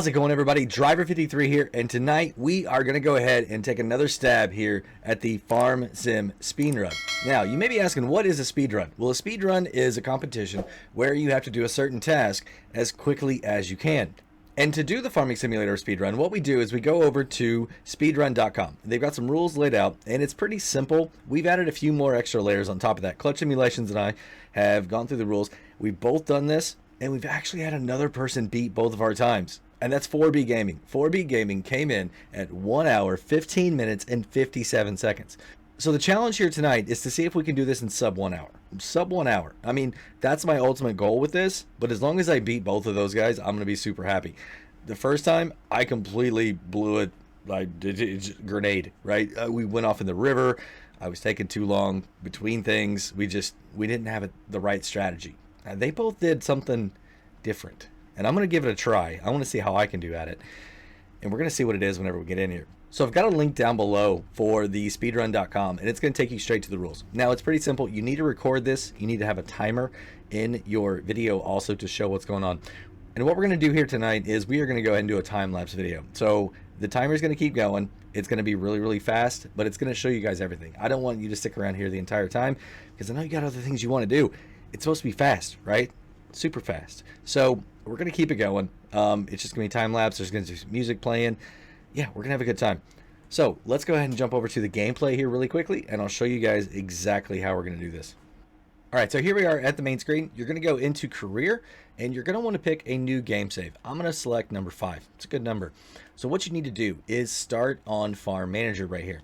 How's it going, everybody? Driver53 here, and tonight we are going to go ahead and take another stab here at the Farm Sim speedrun. Now, you may be asking, what is a speedrun? Well, a speedrun is a competition where you have to do a certain task as quickly as you can. And to do the farming simulator speedrun, what we do is we go over to speedrun.com. They've got some rules laid out, and it's pretty simple. We've added a few more extra layers on top of that. Clutch Simulations and I have gone through the rules. We've both done this, and we've actually had another person beat both of our times. And that's 4B Gaming. 4B Gaming came in at 1 hour, 15 minutes, and 57 seconds. So the challenge here tonight is to see if we can do this in sub 1 hour. Sub 1 hour. I mean, that's my ultimate goal with this. But as long as I beat both of those guys, I'm going to be super happy. The first time, I completely blew it like grenade, right? We went off in the river. I was taking too long between things. We didn't have the right strategy. They both did something different. And I'm going to give it a try. I want to see how I can do at it. And we're going to see what it is whenever we get in here. So I've got a link down below for the speedrun.com, and it's going to take you straight to the rules. Now, it's pretty simple. You need to record this. You need to have a timer in your video also to show what's going on. And what we're going to do here tonight is we are going to go ahead and do a time-lapse video. So the timer is going to keep going. It's going to be really, really fast, but it's going to show you guys everything. I don't want you to stick around here the entire time because I know you got other things you want to do. It's supposed to be fast, right? Super fast. So we're going to keep it going. It's just going to be time lapse. There's going to be some music playing. Yeah, we're going to have a good time. So let's go ahead and jump over to the gameplay here really quickly, and I'll show you guys exactly how we're going to do this. All right, so here we are at the main screen. You're going to go into career, and you're going to want to pick a new game save. I'm going to select number 5. It's a good number. So what you need to do is start on Farm Manager right here.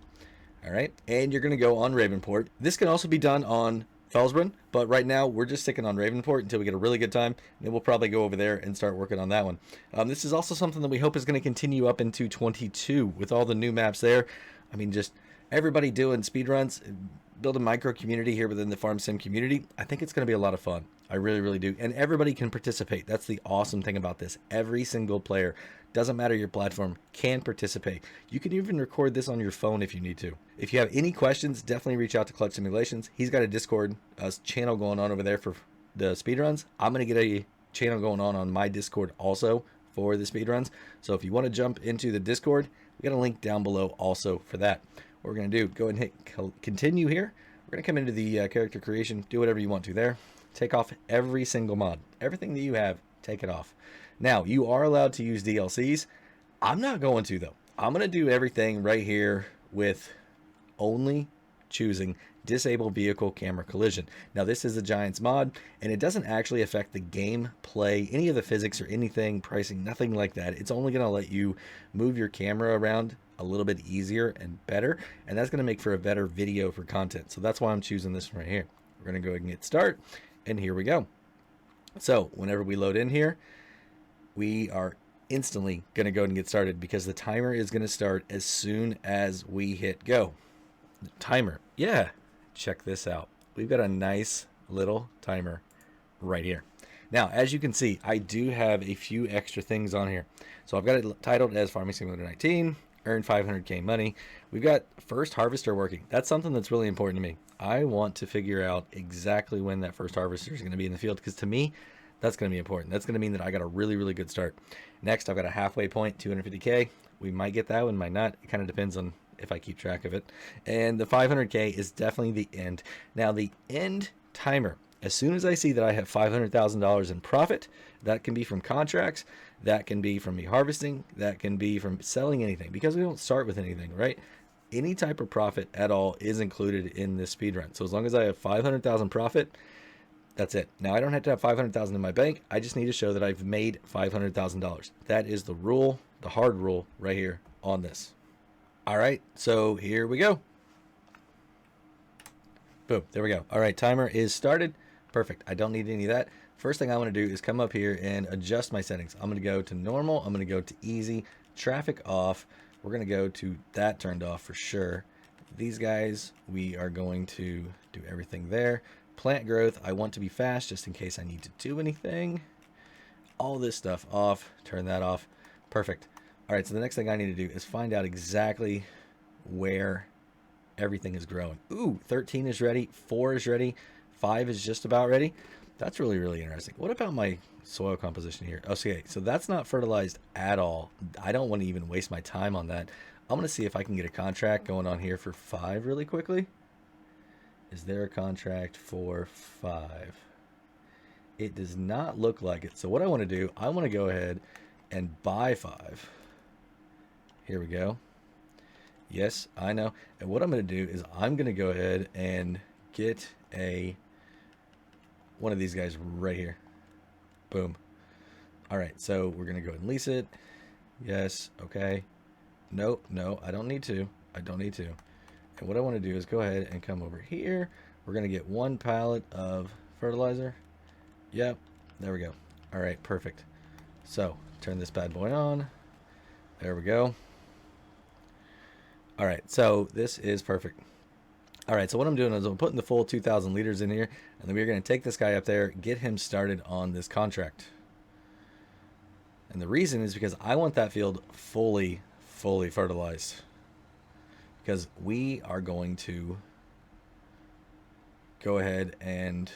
All right, and you're going to go on Ravenport. This can also be done on Felsbrun, but right now we're just sticking on Ravenport until we get a really good time. And then we'll probably go over there and start working on that one. This is also something that we hope is going to continue up into 22 with all the new maps there. I mean, just everybody doing speedruns, build a micro community here within the Farm Sim community. I think it's going to be a lot of fun. I really, really do. And everybody can participate. That's the awesome thing about this. Every single player, doesn't matter your platform, can participate. You can even record this on your phone if you need to. If you have any questions, definitely reach out to Clutch Simulations. He's got a Discord channel going on over there for the speedruns. I'm going to get a channel going on my Discord also for the speedruns. So if you want to jump into the Discord, we got a link down below also for that. What we're going to do, go ahead and hit continue here. We're going to come into the character creation, do whatever you want to there. Take off every single mod. Everything that you have, take it off. Now, you are allowed to use DLCs. I'm not going to, though. I'm going to do everything right here with only choosing disable vehicle camera collision. Now, this is a Giants mod, and it doesn't actually affect the gameplay, any of the physics or anything, pricing, nothing like that. It's only going to let you move your camera around a little bit easier and better, and that's going to make for a better video for content. So that's why I'm choosing this right here. We're going to go ahead and hit start, and here we go. So whenever we load in here, we are instantly going to go ahead and get started because the timer is going to start as soon as we hit go. The timer, yeah, check this out. We've got a nice little timer right here. Now, as you can see, I do have a few extra things on here. So I've got it titled as Farming Simulator 19, earn 500K money. We've got first harvester working. That's something that's really important to me. I want to figure out exactly when that first harvester is going to be in the field because to me, that's going to be important. That's going to mean that I got a really, really good start. Next, I've got a halfway point, 250K. We might get that one, might not. It kind of depends on if I keep track of it. And the 500K is definitely the end. Now, the end timer, as soon as I see that I have $500,000 in profit, that can be from contracts, that can be from me harvesting, that can be from selling anything, because we don't start with anything, right? Any type of profit at all is included in this speedrun. So as long as I have 500,000 profit, that's it. Now, I don't have to have 500,000 in my bank. I just need to show that I've made $500,000. That is the rule, the hard rule right here on this. All right, so here we go. Boom, there we go. All right, timer is started. Perfect. I don't need any of that. First thing I want to do is come up here and adjust my settings. I'm going to go to normal. I'm going to go to easy, traffic off. We're going to go to that turned off for sure. These guys, we are going to do everything there. Plant growth, I want to be fast just in case I need to do anything. All this stuff off, turn that off. Perfect. All right, so the next thing I need to do is find out exactly where everything is growing. Ooh, 13 is ready, 4 is ready, 5 is just about ready. That's really, really interesting. What about my soil composition here? Okay, so that's not fertilized at all. I don't want to even waste my time on that. I'm going to see if I can get a contract going on here for 5 really quickly. Is there a contract for 5? It does not look like it. So what I want to do, I want to go ahead and buy 5. Here we go. Yes, I know. And what I'm going to do is I'm going to go ahead and get one of these guys right here. Boom. All right, so we're going to go ahead and lease it. Yes, okay. No, I don't need to. I don't need to. And what I want to do is go ahead and come over here. We're going to get 1 pallet of fertilizer. Yep, there we go. All right, perfect. So turn this bad boy on. There we go. All right, so this is perfect. All right, so what I'm doing is I'm putting the full 2,000 liters in here, and then we're going to take this guy up there, get him started on this contract. And the reason is because I want that field fully fertilized, because we are going to go ahead and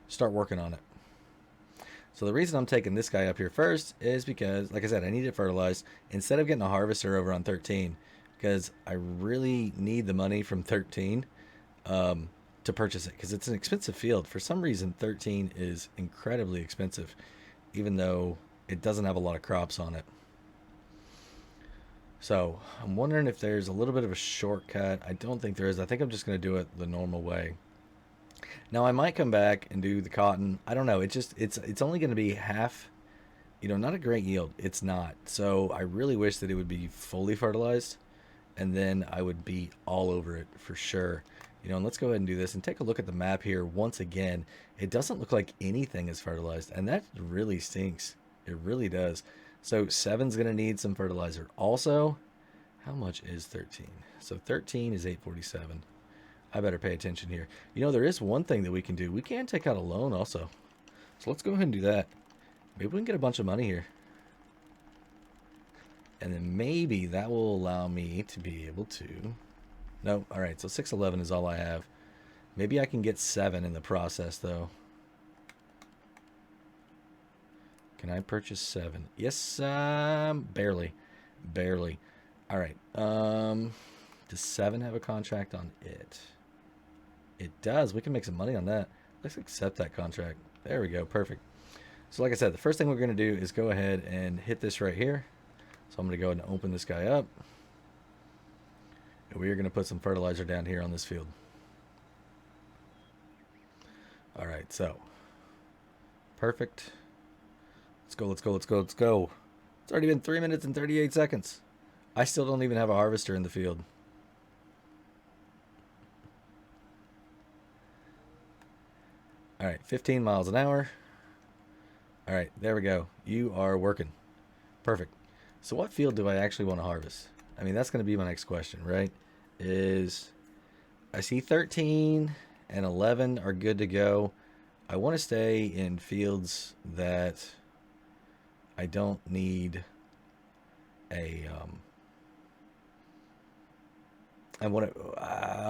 start working on it. So the reason I'm taking this guy up here first is because, like I said, I need it fertilized instead of getting a harvester over on 13, because I really need the money from 13 to purchase it, because it's an expensive field. For some reason, 13 is incredibly expensive, even though it doesn't have a lot of crops on it. So I'm wondering if there's a little bit of a shortcut. I don't think there is. I think I'm just going to do it the normal way. Now I might come back and do the cotton. I don't know. It's only going to be half, not a great yield. It's not. So I really wish that it would be fully fertilized, and then I would be all over it for sure. And let's go ahead and do this and take a look at the map here once again. It doesn't look like anything is fertilized, and that really stinks. It really does. So 7's going to need some fertilizer. Also, how much is 13? So 13 is 847. I better pay attention here. There is one thing that we can do. We can take out a loan also. So let's go ahead and do that. Maybe we can get a bunch of money here. And then maybe that will allow me to be able to... No, all right, so 611 is all I have. Maybe I can get 7 in the process, though. Can I purchase 7? Yes, barely. Barely. All right. Does 7 have a contract on it? It does. We can make some money on that. Let's accept that contract. There we go. Perfect. So like I said, the first thing we're going to do is go ahead and hit this right here. So I'm going to go ahead and open this guy up. And we are going to put some fertilizer down here on this field. All right, so perfect. Let's go, let's go, let's go, let's go. It's already been 3 minutes and 38 seconds. I still don't even have a harvester in the field. All right, 15 miles an hour. All right, there we go. You are working. Perfect. So what field do I actually want to harvest? I mean, that's going to be my next question, right? I see 13 and 11 are good to go. I want to stay in fields that I don't need a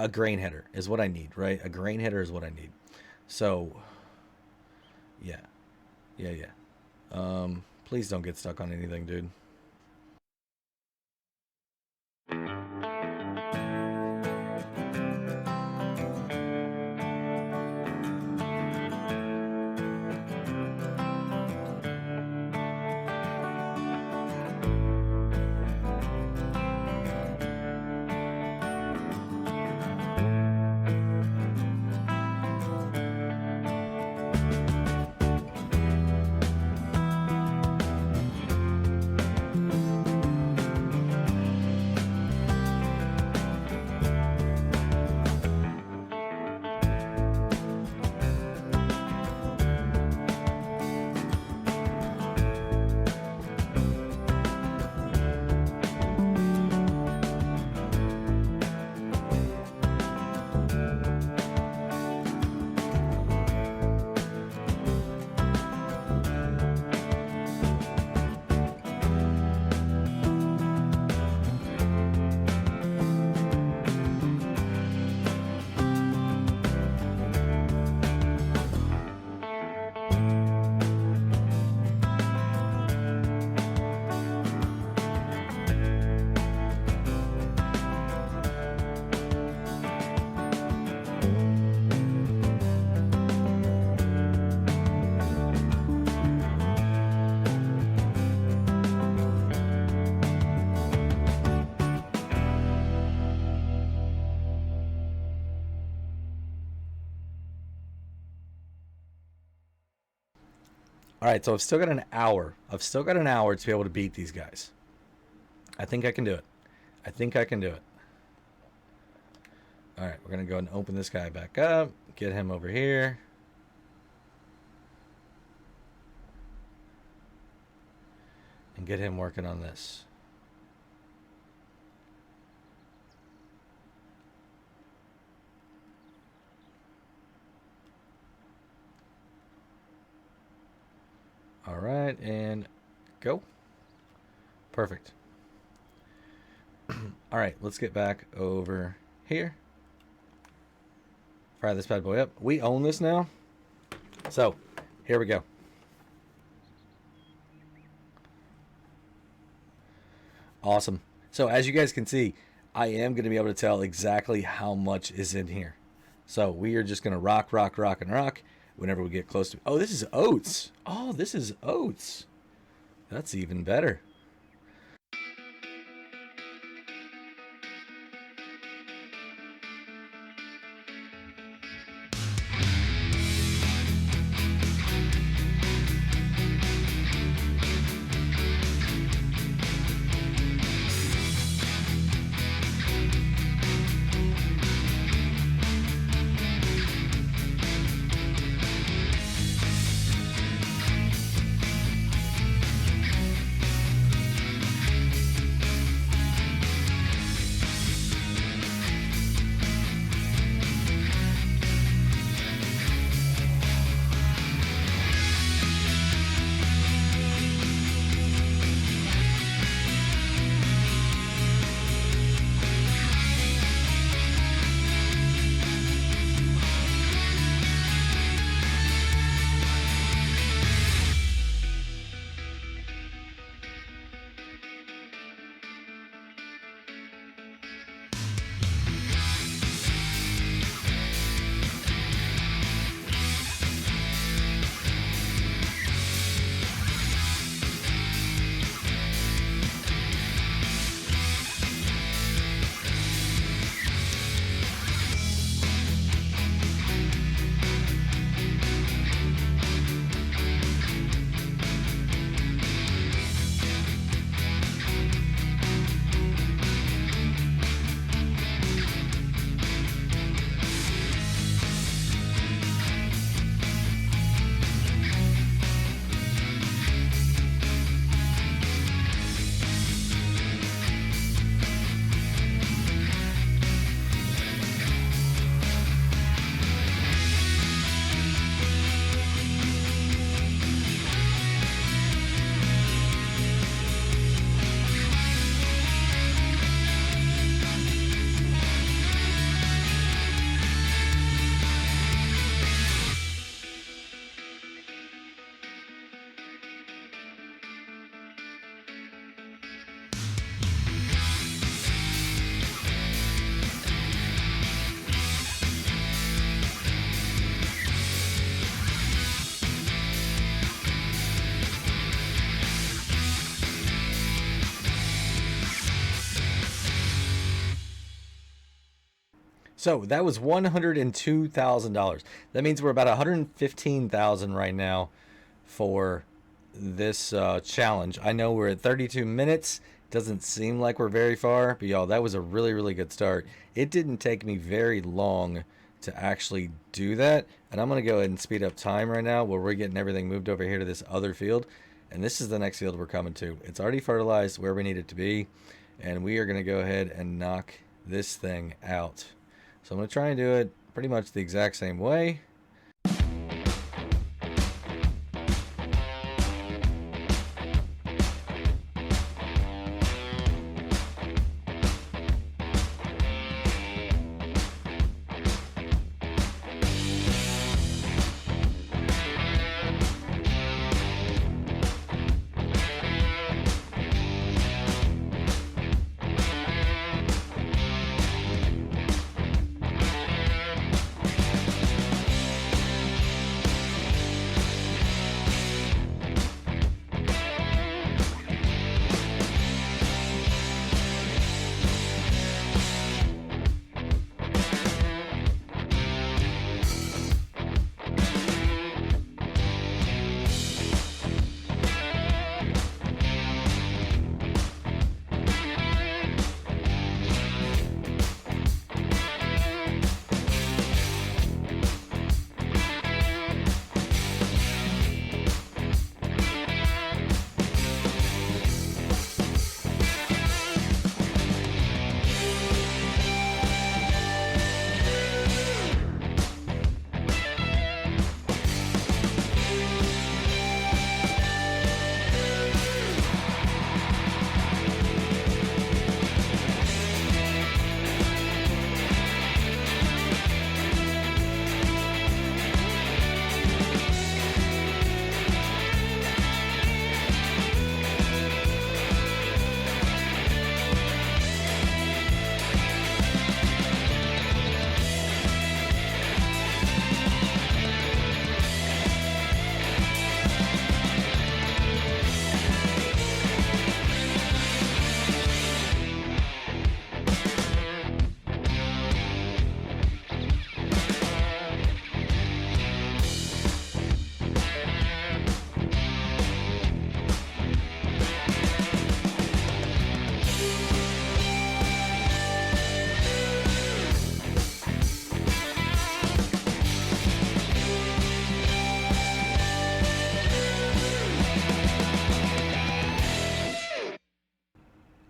grain header is what I need, right? A grain header is what I need. So, yeah. Please don't get stuck on anything, dude. All right, so I've still got an hour. I've still got an hour to be able to beat these guys. I think I can do it. I think I can do it. All right, we're going to go and open this guy back up. Get him over here. And get him working on this. All right, and go. Perfect. All right, let's get back over here. Fire this bad boy up. We own this now. So, here we go. Awesome. So, as you guys can see, I am going to be able to tell exactly how much is in here. So, we are just going to rock, rock, rock, and rock whenever we get close to... Oh, this is oats. Oh, this is oats. That's even better. So that was $102,000. That means we're about $115,000 right now for this challenge. I know we're at 32 minutes. Doesn't seem like we're very far, but y'all, that was a really, really good start. It didn't take me very long to actually do that. And I'm going to go ahead and speed up time right now where we're getting everything moved over here to this other field. And this is the next field we're coming to. It's already fertilized where we need it to be. And we are going to go ahead and knock this thing out. So I'm going to try and do it pretty much the exact same way.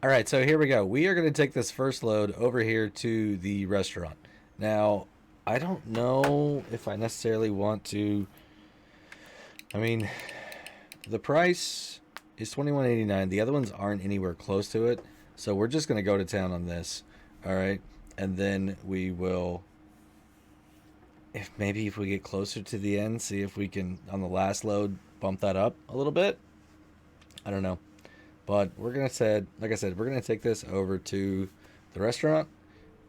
All right, so here we go. We are going to take this first load over here to the restaurant. Now, I don't know if I necessarily want to. I mean, the price is $21.89. The other ones aren't anywhere close to it, so we're just going to go to town on this. All right, and then we will, if we get closer to the end, see if we can on the last load bump that up a little bit. I don't know. But we're going to say, like I said, we're going to take this over to the restaurant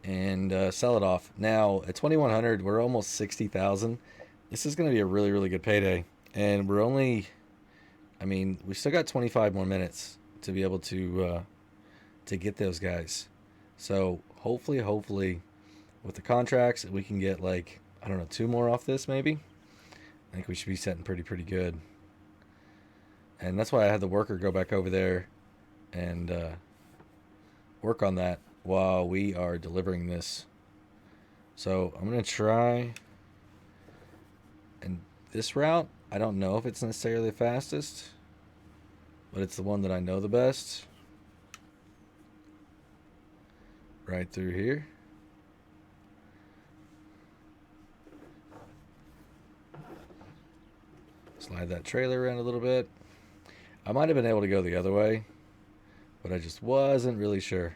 and sell it off. Now, at 2,100, we're almost 60,000. This is going to be a really, really good payday. And we're only, I mean, we still got 25 more minutes to be able to get those guys. So hopefully, with the contracts, we can get like, I don't know, 2 more off this maybe. I think we should be setting pretty good. And that's why I had the worker go back over there and work on that while we are delivering this. So I'm going to try. And this route, I don't know if it's necessarily the fastest, but it's the one that I know the best. Right through here. Slide that trailer around a little bit. I might have been able to go the other way, but I just wasn't really sure.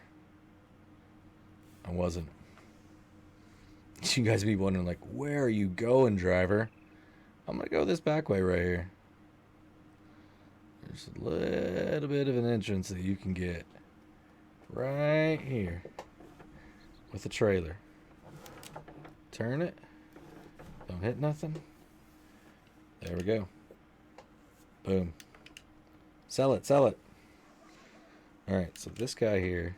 I wasn't. You guys be wondering, like, where are you going, driver? I'm going to go this back way right here. There's a little bit of an entrance that you can get right here with the trailer. Turn it. Don't hit nothing. There we go. Boom. Sell it. Alright, so this guy here.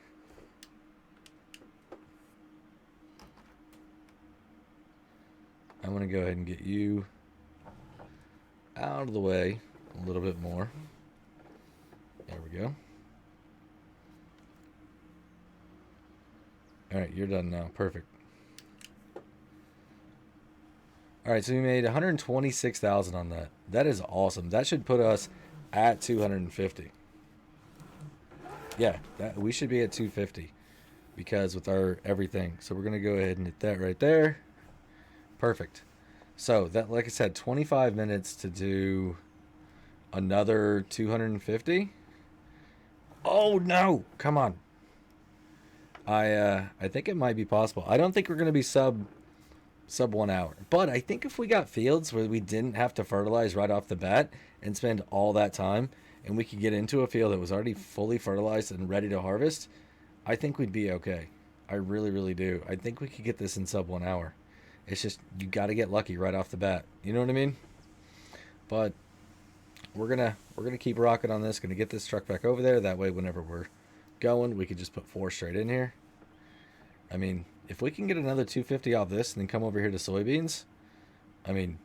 I'm going to go ahead and get you out of the way a little bit more. There we go. Alright, you're done now. Perfect. Alright, so we made 126,000 on that. That is awesome. That should put us at 250. Yeah, we should be at 250 because with our everything. So we're going to go ahead and hit that right there. Perfect. So that, like I said, 25 minutes to do another 250. Oh no, come on. I think it might be possible. I don't think we're going to be sub 1 hour. But I think if we got fields where we didn't have to fertilize right off the bat and spend all that time, and we could get into a field that was already fully fertilized and ready to harvest, I think we'd be okay. I really, really do. I think we could get this in sub 1 hour. It's just, you got to get lucky right off the bat. You know what I mean? But we're gonna keep rocking on this. Gonna get this truck back over there. That way, whenever we're going, we could just put 4 straight in here. I mean, if we can get another 250 off this and then come over here to soybeans, I mean,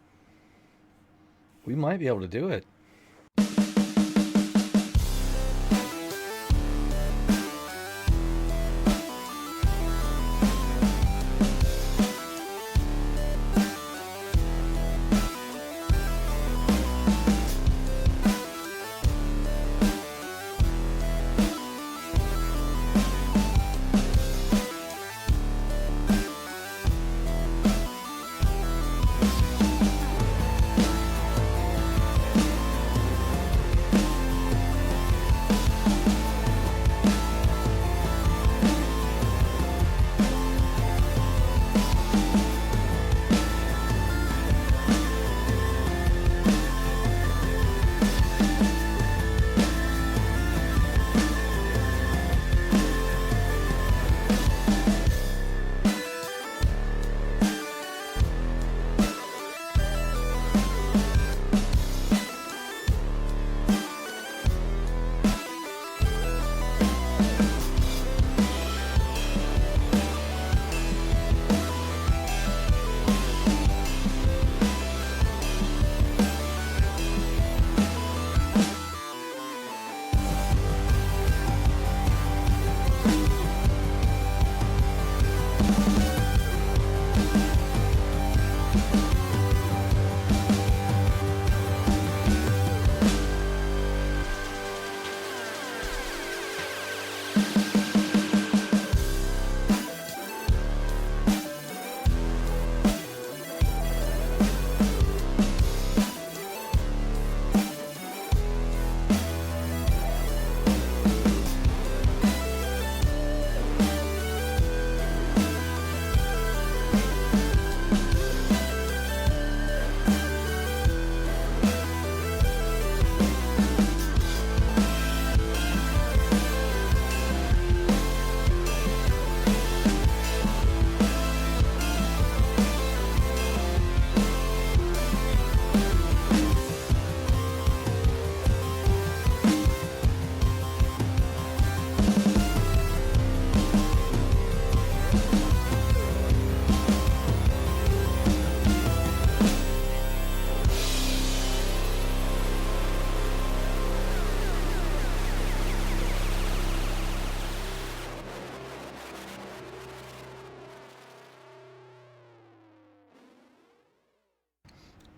we might be able to do it.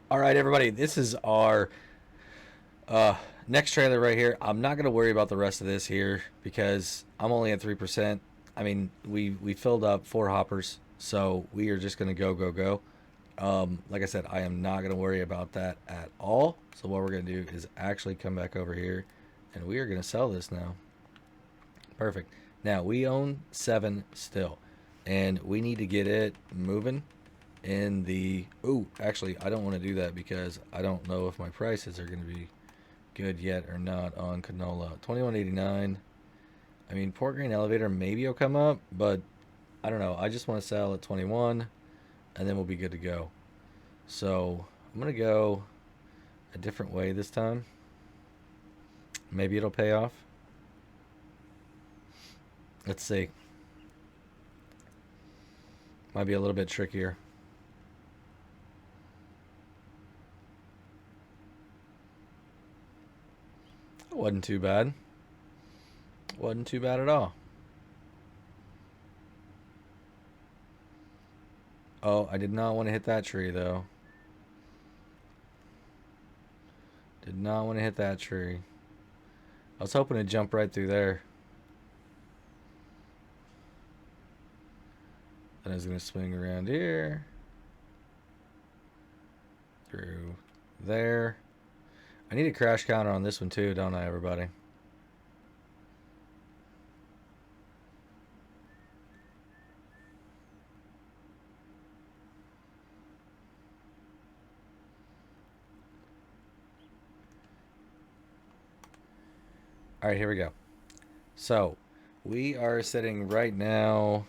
All right, everybody, this is our next trailer right here. I'm not gonna worry about the rest of this here because I'm only at 3%. I mean, we filled up 4 hoppers, so we are just gonna go. Like I said, I am not gonna worry about that at all. So what we're gonna do is actually come back over here, and we are gonna sell this now. Perfect. Now we own 7 still, and we need to get it moving in the. Ooh, actually, I don't want to do that because I don't know if my prices are going to be good yet or not on canola. 21.89. I mean, pork grain elevator maybe will come up, but I don't know. I just want to sell at 21, and then we'll be good to go. So I'm gonna go a different way this time. Maybe it'll pay off. Let's see. Might be a little bit trickier. Wasn't too bad. Wasn't too bad at all. Oh, I did not want to hit that tree, though. Did not want to hit that tree. I was hoping to jump right through there. Then I was going to swing around here. Through there. I need a crash counter on this one, too, don't I, everybody? All right, here we go. So we are sitting right now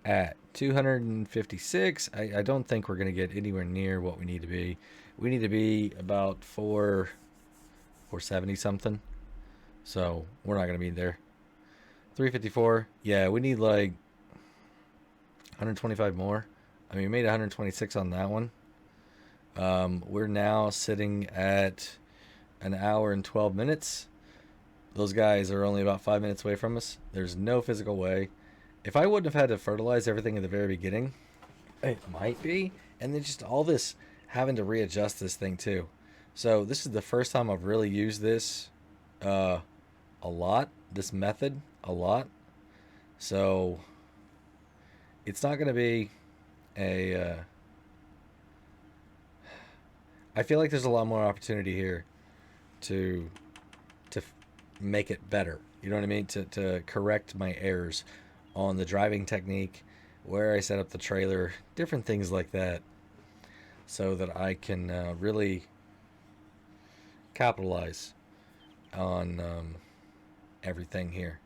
at 256. I don't think we're going to get anywhere near what we need to be. We need to be about 470 something. So we're not going to be there. 354. Yeah, we need like 125 more. I mean, we made 126 on that one. We're now sitting at an hour and 12 minutes. Those guys are only about 5 minutes away from us. There's no physical way. If I wouldn't have had to fertilize everything at the very beginning, it might be. And then just all this having to readjust this thing too. So this is the first time I've really used this a lot. This method a lot. So it's not going to be a. I feel like there's a lot more opportunity here to make it better. You know what I mean? To correct my errors on the driving technique, where I set up the trailer, different things like that, so that I can really capitalize on everything here.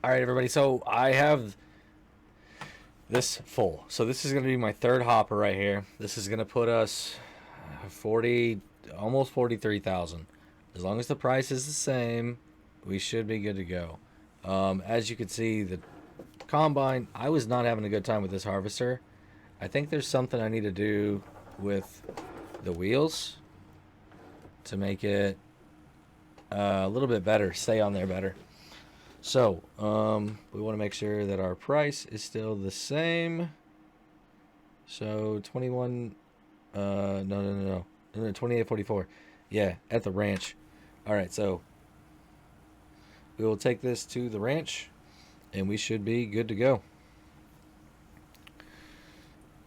All right, everybody. So I have this full. So this is going to be my third hopper right here. This is going to put us 40, almost 43,000. As long as the price is the same, we should be good to go. As you can see, the combine, I was not having a good time with this harvester. I think there's something I need to do with the wheels to make it a little bit better, stay on there better. So, we want to make sure that our price is still the same. So, 21, no, 28.44. Yeah, at the ranch. All right, so we will take this to the ranch and we should be good to go.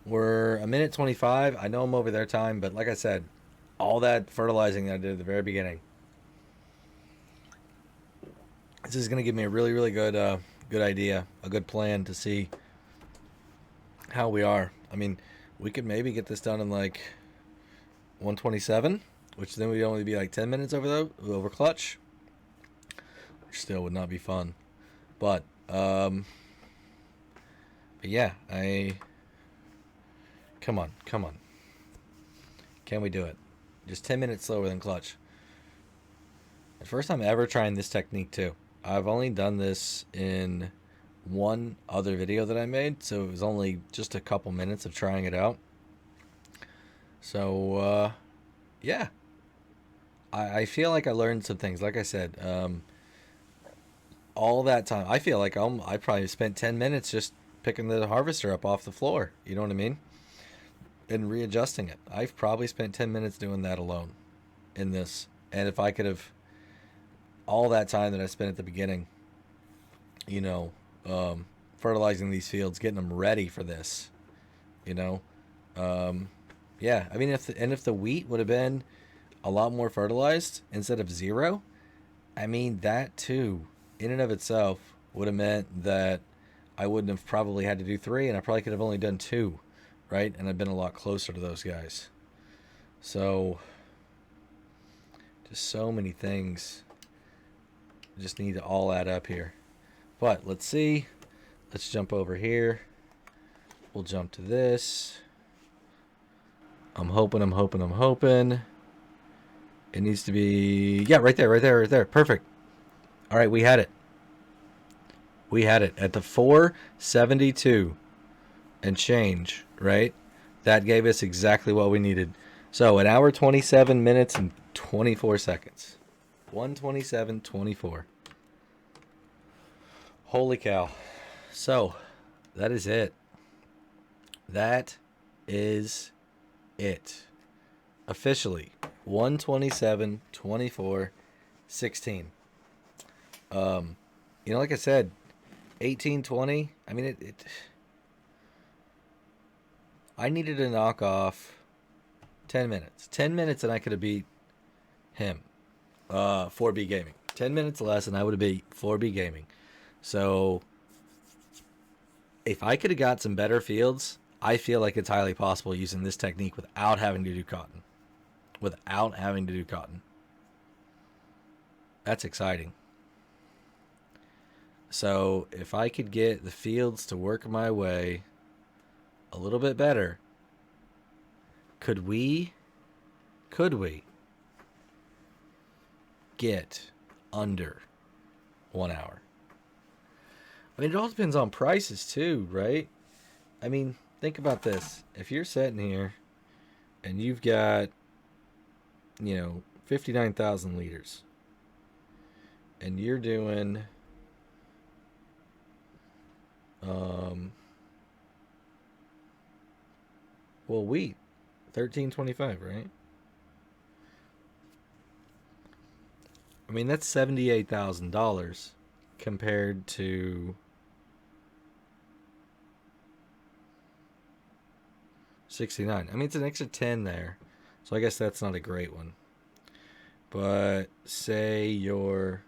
We're a minute 25. I know I'm over their time, but like I said, all that fertilizing that I did at the very beginning, this is going to give me a really, really good idea, a good plan to see how we are. I mean, we could maybe get this done in like 127, which then would only be like 10 minutes over clutch, which still would not be fun. But yeah, come on. Can we do it? Just 10 minutes slower than clutch. The first time ever trying this technique too. I've only done this in one other video that I made, so it was only just a couple minutes of trying it out. So yeah, I feel like I learned some things. Like I said, all that time, I feel like I probably spent 10 minutes just picking the harvester up off the floor. You know what I mean? And readjusting it. I've probably spent 10 minutes doing that alone in this. And if I could have all that time that I spent at the beginning, you know, fertilizing these fields, getting them ready for this, you know, yeah. I mean, if the wheat would have been a lot more fertilized instead of 0, I mean, that too, in and of itself, would have meant that I wouldn't have probably had to do 3, and I probably could have only done 2, right? And I've been a lot closer to those guys. So, just so many things just need to all add up here. But let's see. Let's jump over here. We'll jump to this. I'm hoping. It needs to be, yeah, right there. Perfect. All right, we had it. At the 472 and change, right? That gave us exactly what we needed. So an hour, 27 minutes, and 24 seconds. 127.24. Holy cow. So, that is it. That is it. Officially, 127.24.16. You know, like I said, 18:20. I mean, I needed to knock off 10 minutes. 10 minutes and I could have beat him. 4B Gaming. 10 minutes less and I would have beat 4B Gaming. So, if I could have got some better fields, I feel like it's highly possible using this technique without having to do cotton. That's exciting. So, if I could get the fields to work my way a little bit better, could we get under 1 hour? I mean, it all depends on prices too, right? I mean, think about this. If you're sitting here and you've got, 59,000 liters and you're doing, wheat, 13.25, right? I mean, that's $78,000 compared to 69. I mean, it's an extra 10 there. So I guess that's not a great one. But say your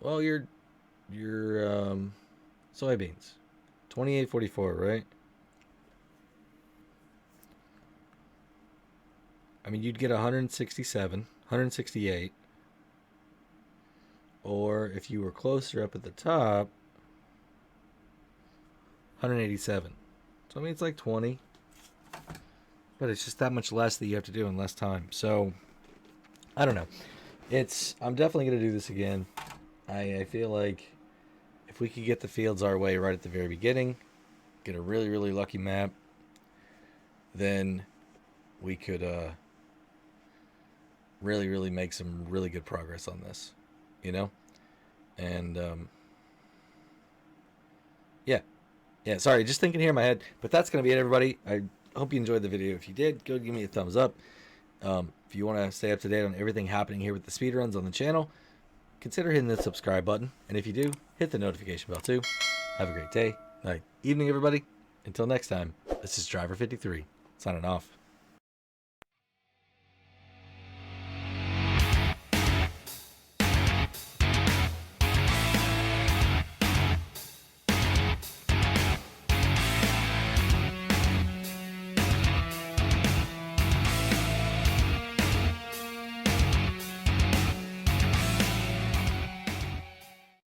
soybeans, 28.44, right? I mean, you'd get 167, 168, or if you were closer up at the top, 187. So I mean, it's like 20, but it's just that much less that you have to do in less time. So I don't know. I'm definitely gonna do this again. I feel like if we could get the fields our way right at the very beginning, get a really, really lucky map, then we could really, really make some really good progress on this, you know? And yeah, sorry, just thinking here in my head. But that's going to be it, everybody. I hope you enjoyed the video. If you did, go give me a thumbs up. If you want to stay up to date on everything happening here with the speedruns on the channel, consider hitting the subscribe button. And if you do, hit the notification bell too. Have a great day, night, evening, everybody. Until next time, this is Driver53, signing off.